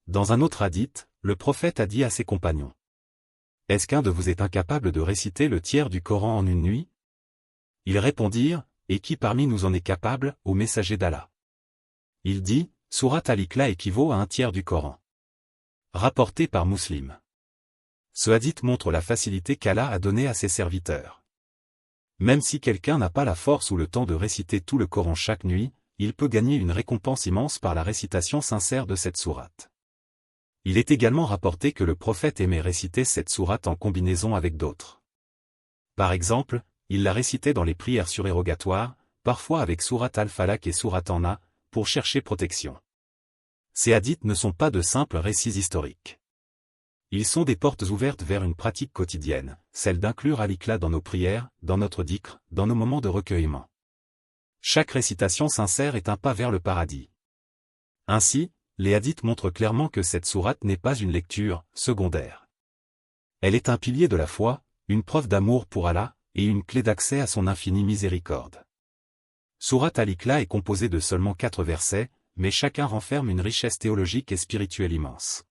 Dans un autre hadith, le prophète a dit à ses compagnons: Est-ce qu'un de vous est incapable de réciter le tiers du Coran en une nuit? Ils répondirent: Et qui parmi nous en est capable, ô messager d'Allah? Il dit: Sourate Al-Ikhlas équivaut à un tiers du Coran. Rapporté par Muslim. Ce hadith montre la facilité qu'Allah a donnée à ses serviteurs. Même si quelqu'un n'a pas la force ou le temps de réciter tout le Coran chaque nuit, il peut gagner une récompense immense par la récitation sincère de cette sourate. Il est également rapporté que le prophète aimait réciter cette sourate en combinaison avec d'autres. Par exemple, il la récitait dans les prières surérogatoires, parfois avec sourate Al-Falaq et sourate An-Nas, pour chercher protection. Ces hadiths ne sont pas de simples récits historiques. Ils sont des portes ouvertes vers une pratique quotidienne, celle d'inclure Al-Ikhlas dans nos prières, dans notre dhikr, dans nos moments de recueillement. Chaque récitation sincère est un pas vers le paradis. Ainsi, les hadiths montrent clairement que cette sourate n'est pas une lecture secondaire. Elle est un pilier de la foi, une preuve d'amour pour Allah, et une clé d'accès à son infinie miséricorde. Sourate Al-Ikhlas est composée de seulement 4 versets, mais chacun renferme une richesse théologique et spirituelle immense.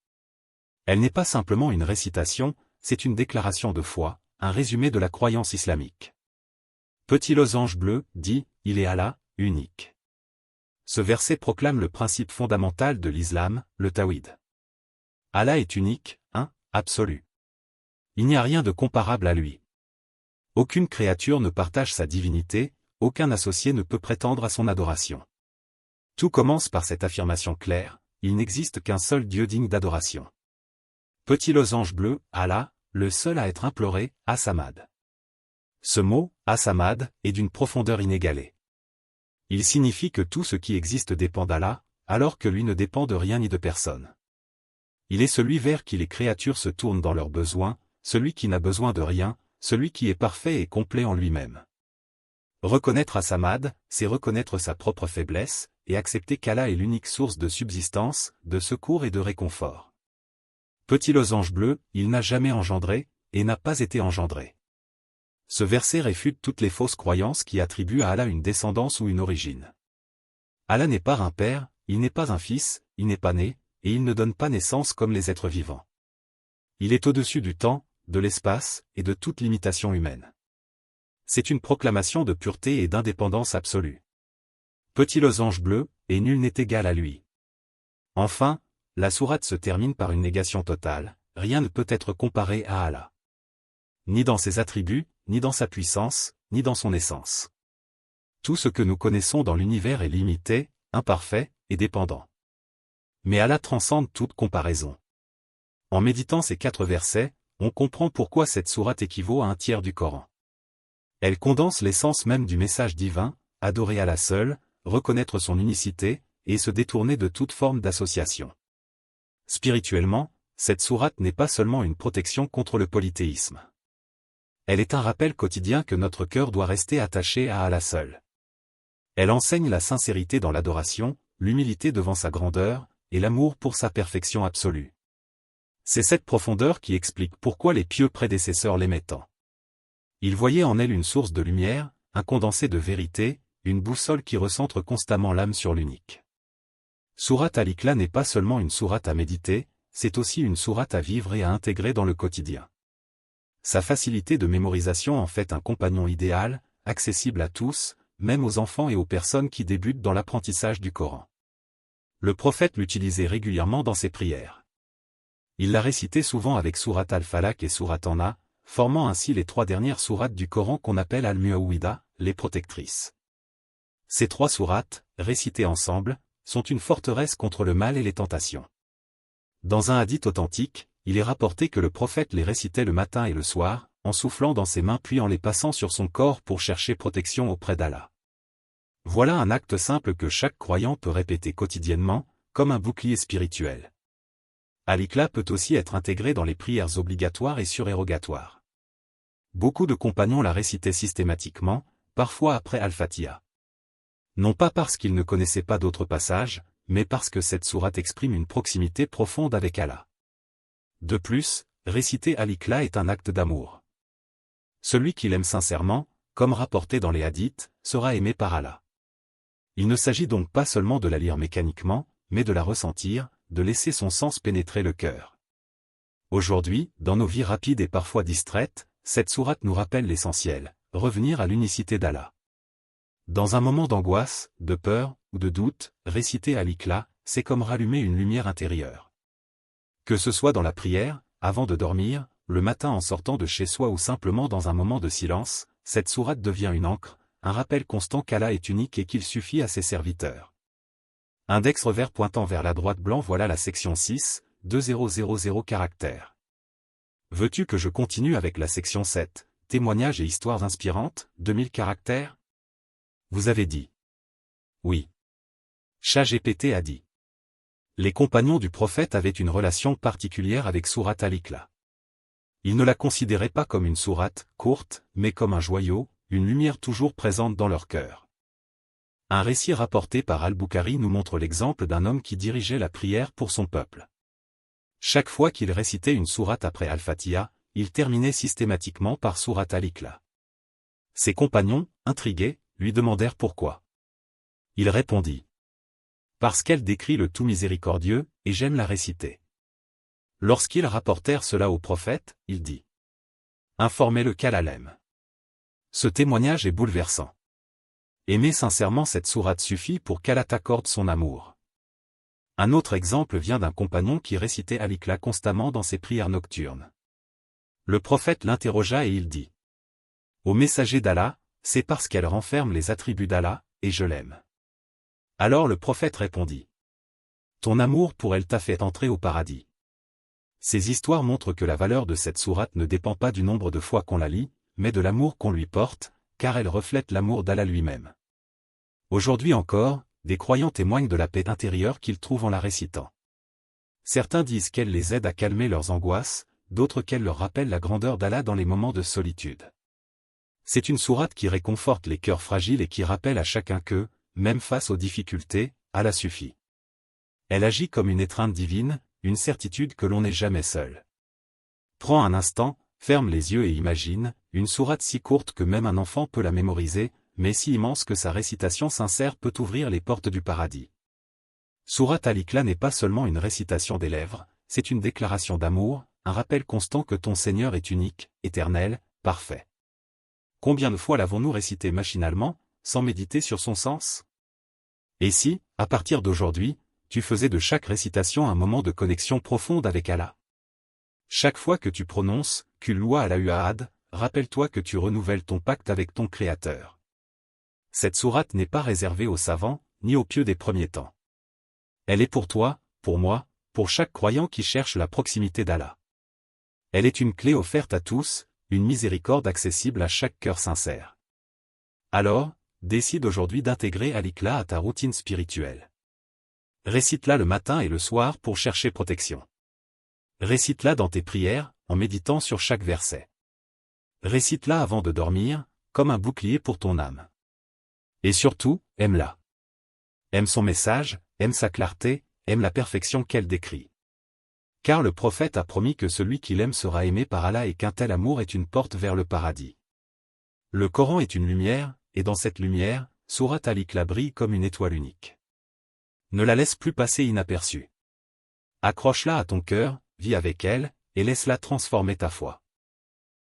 Elle n'est pas simplement une récitation, c'est une déclaration de foi, un résumé de la croyance islamique. Petit losange bleu, dit, il est Allah, unique. Ce verset proclame le principe fondamental de l'islam, le tawhid. Allah est unique, absolu. Il n'y a rien de comparable à lui. Aucune créature ne partage sa divinité, aucun associé ne peut prétendre à son adoration. Tout commence par cette affirmation claire: il n'existe qu'un seul Dieu digne d'adoration. Petit losange bleu, Allah, le seul à être imploré, As-Samad. Ce mot, As-Samad, est d'une profondeur inégalée. Il signifie que tout ce qui existe dépend d'Allah, alors que lui ne dépend de rien ni de personne. Il est celui vers qui les créatures se tournent dans leurs besoins, celui qui n'a besoin de rien, celui qui est parfait et complet en lui-même. Reconnaître As-Samad, c'est reconnaître sa propre faiblesse, et accepter qu'Allah est l'unique source de subsistance, de secours et de réconfort. Petit losange bleu, il n'a jamais engendré, et n'a pas été engendré. Ce verset réfute toutes les fausses croyances qui attribuent à Allah une descendance ou une origine. Allah n'est pas un père, il n'est pas un fils, il n'est pas né, et il ne donne pas naissance comme les êtres vivants. Il est au-dessus du temps, de l'espace, et de toute limitation humaine. C'est une proclamation de pureté et d'indépendance absolue. Petit losange bleu, et nul n'est égal à lui. Enfin, la sourate se termine par une négation totale: rien ne peut être comparé à Allah. Ni dans ses attributs, ni dans sa puissance, ni dans son essence. Tout ce que nous connaissons dans l'univers est limité, imparfait, et dépendant. Mais Allah transcende toute comparaison. En méditant ces 4 versets, on comprend pourquoi cette sourate équivaut à un tiers du Coran. Elle condense l'essence même du message divin: adorer Allah seul, reconnaître son unicité, et se détourner de toute forme d'association. Spirituellement, cette sourate n'est pas seulement une protection contre le polythéisme. Elle est un rappel quotidien que notre cœur doit rester attaché à Allah seul. Elle enseigne la sincérité dans l'adoration, l'humilité devant sa grandeur, et l'amour pour sa perfection absolue. C'est cette profondeur qui explique pourquoi les pieux prédécesseurs l'aimaient tant. Ils voyaient en elle une source de lumière, un condensé de vérité, une boussole qui recentre constamment l'âme sur l'unique. Sourate Al-Ikhlas n'est pas seulement une sourate à méditer, c'est aussi une sourate à vivre et à intégrer dans le quotidien. Sa facilité de mémorisation en fait un compagnon idéal, accessible à tous, même aux enfants et aux personnes qui débutent dans l'apprentissage du Coran. Le prophète l'utilisait régulièrement dans ses prières. Il l'a récité souvent avec sourate Al-Falaq et sourate An-Nas, formant ainsi les 3 dernières sourates du Coran qu'on appelle Al-Mu'awwida, les protectrices. Ces 3 sourates, récitées ensemble, sont une forteresse contre le mal et les tentations. Dans un hadith authentique, il est rapporté que le prophète les récitait le matin et le soir, en soufflant dans ses mains puis en les passant sur son corps pour chercher protection auprès d'Allah. Voilà un acte simple que chaque croyant peut répéter quotidiennement, comme un bouclier spirituel. Al-Ikhlas peut aussi être intégré dans les prières obligatoires et surérogatoires. Beaucoup de compagnons la récitaient systématiquement, parfois après Al-Fatiha. Non pas parce qu'ils ne connaissaient pas d'autres passages, mais parce que cette sourate exprime une proximité profonde avec Allah. De plus, réciter Al-Ikhlas est un acte d'amour. Celui qui l'aime sincèrement, comme rapporté dans les hadiths, sera aimé par Allah. Il ne s'agit donc pas seulement de la lire mécaniquement, mais de la ressentir, de laisser son sens pénétrer le cœur. Aujourd'hui, dans nos vies rapides et parfois distraites, cette sourate nous rappelle l'essentiel, revenir à l'unicité d'Allah. Dans un moment d'angoisse, de peur, ou de doute, réciter Al-Ikhlas, c'est comme rallumer une lumière intérieure. Que ce soit dans la prière, avant de dormir, le matin en sortant de chez soi ou simplement dans un moment de silence, cette sourate devient une ancre, un rappel constant qu'Allah est unique et qu'il suffit à ses serviteurs. Index revers pointant vers la droite blanc. Voilà la section 6, 2000 caractères. Veux-tu que je continue avec la section 7, témoignages et histoires inspirantes, 2000 caractères? Vous avez dit. Oui. ChatGPT a dit. Les compagnons du prophète avaient une relation particulière avec sourate Al-Ikhlas. Ils ne la considéraient pas comme une sourate, courte, mais comme un joyau, une lumière toujours présente dans leur cœur. Un récit rapporté par Al-Bukhari nous montre l'exemple d'un homme qui dirigeait la prière pour son peuple. Chaque fois qu'il récitait une sourate après Al-Fatiha, il terminait systématiquement par sourate Al-Ikhlas. Ses compagnons, intrigués, lui demandèrent pourquoi. Il répondit. Parce qu'elle décrit le tout miséricordieux, et j'aime la réciter. Lorsqu'ils rapportèrent cela au prophète, il dit. Informez-le qu'Allah l'aime. Ce témoignage est bouleversant. Aimer sincèrement cette sourate suffit pour qu'Allah t'accorde son amour. Un autre exemple vient d'un compagnon qui récitait Al-Ikhlas constamment dans ses prières nocturnes. Le prophète l'interrogea et il dit. Ô messager d'Allah, c'est parce qu'elle renferme les attributs d'Allah, et je l'aime. Alors le prophète répondit. Ton amour pour elle t'a fait entrer au paradis. Ces histoires montrent que la valeur de cette sourate ne dépend pas du nombre de fois qu'on la lit, mais de l'amour qu'on lui porte, car elle reflète l'amour d'Allah lui-même. Aujourd'hui encore, des croyants témoignent de la paix intérieure qu'ils trouvent en la récitant. Certains disent qu'elle les aide à calmer leurs angoisses, d'autres qu'elle leur rappelle la grandeur d'Allah dans les moments de solitude. C'est une sourate qui réconforte les cœurs fragiles et qui rappelle à chacun que, même face aux difficultés, Allah suffit. Elle agit comme une étreinte divine, une certitude que l'on n'est jamais seul. Prends un instant, ferme les yeux et imagine, une sourate si courte que même un enfant peut la mémoriser, mais si immense que sa récitation sincère peut ouvrir les portes du paradis. Sourate Al-Ikhlas n'est pas seulement une récitation des lèvres, c'est une déclaration d'amour, un rappel constant que ton Seigneur est unique, éternel, parfait. Combien de fois l'avons-nous récité machinalement, sans méditer sur son sens? Et si, à partir d'aujourd'hui, tu faisais de chaque récitation un moment de connexion profonde avec Allah? Chaque fois que tu prononces « Kul huwa Allahu ahad », rappelle-toi que tu renouvelles ton pacte avec ton Créateur. Cette sourate n'est pas réservée aux savants, ni aux pieux des premiers temps. Elle est pour toi, pour moi, pour chaque croyant qui cherche la proximité d'Allah. Elle est une clé offerte à tous, une miséricorde accessible à chaque cœur sincère. Alors, décide aujourd'hui d'intégrer Al-Ikhlas à ta routine spirituelle. Récite-la le matin et le soir pour chercher protection. Récite-la dans tes prières, en méditant sur chaque verset. Récite-la avant de dormir, comme un bouclier pour ton âme. Et surtout, aime-la. Aime son message, aime sa clarté, aime la perfection qu'elle décrit. Car le prophète a promis que celui qui l'aime sera aimé par Allah et qu'un tel amour est une porte vers le paradis. Le Coran est une lumière, et dans cette lumière, sourate Al-Ikhlas brille comme une étoile unique. Ne la laisse plus passer inaperçue. Accroche-la à ton cœur, vis avec elle, et laisse-la transformer ta foi.